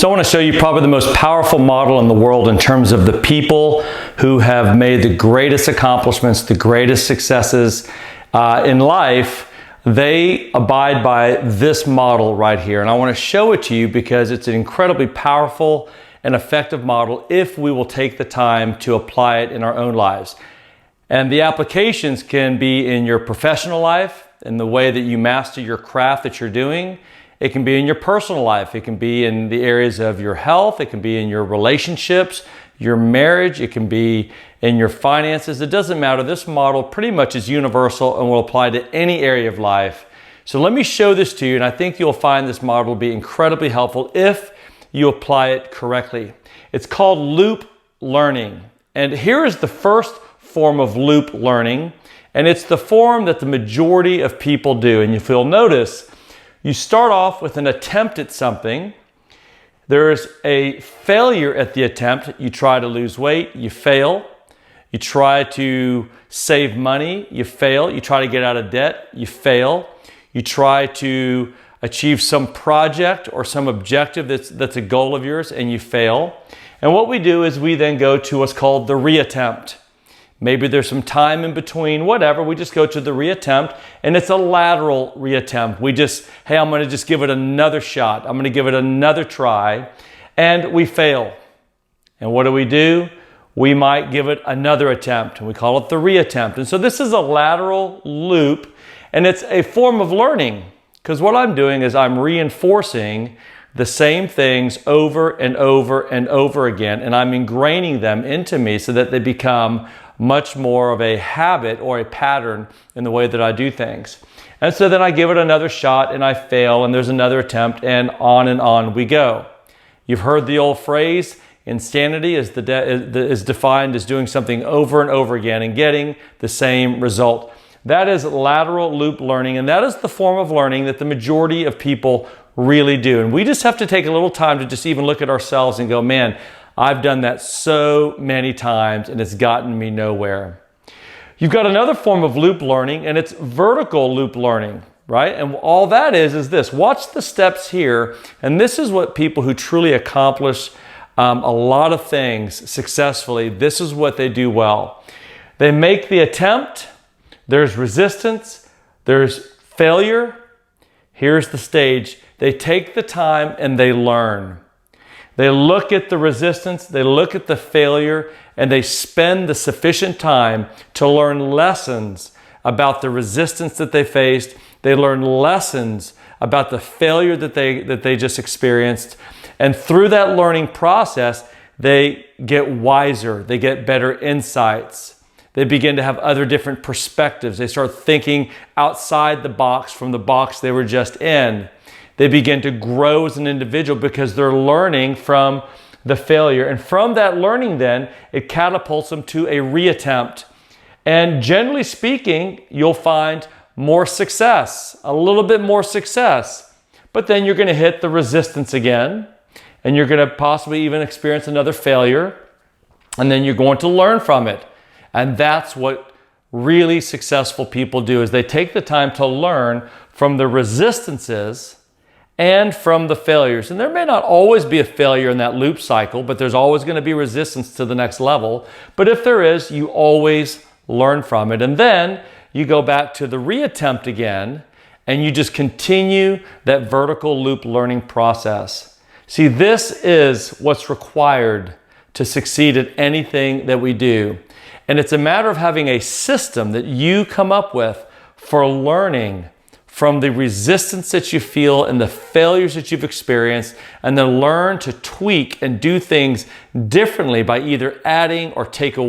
So I want to show you probably the most powerful model in the world in terms of the people who have made the greatest accomplishments, the greatest successes in life. They abide by this model right here. And I want to show it to you because it's an incredibly powerful and effective model if we will take the time to apply it in our own lives. And the applications can be in your professional life, in the way that you master your craft that you're doing. It can be in your personal life. It can be in the areas of your health. It can be in your relationships, your marriage. It can be in your finances. It doesn't matter. This model pretty much is universal and will apply to any area of life. So let me show this to you, and I think you'll find this model to be incredibly helpful if you apply it correctly. It's called loop learning. And here is the first form of loop learning, and it's the form that the majority of people do. And if you'll notice, you start off with an attempt at something. There's a failure at the attempt. You try to lose weight, you fail. You try to save money, you fail. You try to get out of debt, you fail. You try to achieve some project or some objective that's a goal of yours, and you fail. And what we do is we then go to what's called the reattempt. Maybe there's some time in between, whatever. We just go to the reattempt, and it's a lateral reattempt. Hey, I'm going to just give it another shot. I'm going to give it another try, and we fail. And what do? We might give it another attempt, and we call it the reattempt. And so this is a lateral loop, and it's a form of learning, because what I'm doing is I'm reinforcing the same things over and over and over again, and I'm ingraining them into me so that they become much more of a habit or a pattern in the way that I do things. And so then I give it another shot and I fail, and there's another attempt, and on we go. You've heard the old phrase, insanity is defined as doing something over and over again and getting the same result. That is lateral loop learning, and that is the form of learning that the majority of people really do. And we just have to take a little time to just even look at ourselves and go, man, I've done that so many times and it's gotten me nowhere. You've got another form of loop learning, and it's vertical loop learning, right? And all that is this. Watch the steps here, and this is what people who truly accomplish a lot of things successfully, this is what they do well. They make the attempt, there's resistance, there's failure. Here's the stage. They take the time and they learn. They look at the resistance, they look at the failure, and they spend the sufficient time to learn lessons about the resistance that they faced. They learn lessons about the failure that they just experienced. And through that learning process, they get wiser, they get better insights. They begin to have other different perspectives. They start thinking outside the box from the box they were just in. They begin to grow as an individual because they're learning from the failure. And from that learning then, it catapults them to a reattempt. And generally speaking, you'll find more success, a little bit more success. But then you're going to hit the resistance again, and you're going to possibly even experience another failure, and then you're going to learn from it. And that's what really successful people do, is they take the time to learn from the resistances and from the failures. And there may not always be a failure in that loop cycle, but there's always going to be resistance to the next level. But if there is, you always learn from it. And then you go back to the reattempt again, and you just continue that vertical loop learning process. See, this is what's required to succeed at anything that we do. And it's a matter of having a system that you come up with for learning from the resistance that you feel and the failures that you've experienced, and then learn to tweak and do things differently by either adding or taking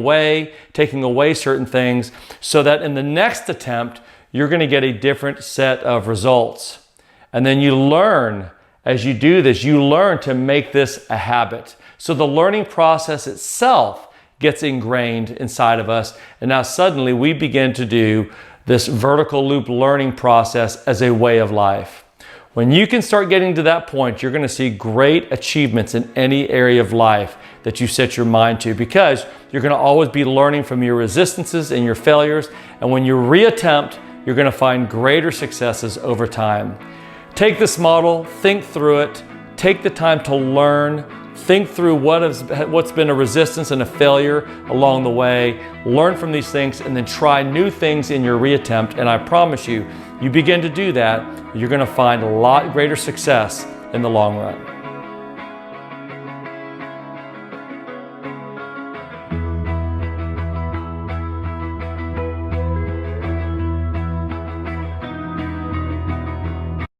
away certain things, so that in the next attempt, you're going to get a different set of results. And then you learn, as you do this, you learn to make this a habit. So the learning process itself gets ingrained inside of us, and now suddenly we begin to do this vertical loop learning process as a way of life. When you can start getting to that point, you're going to see great achievements in any area of life that you set your mind to, because you're going to always be learning from your resistances and your failures. And when you reattempt, you're going to find greater successes over time. Take this model, think through it, take the time to learn, think through what's been a resistance and a failure along the way, learn from these things, and then try new things in your reattempt. And I promise you, you begin to do that, you're going to find a lot greater success in the long run.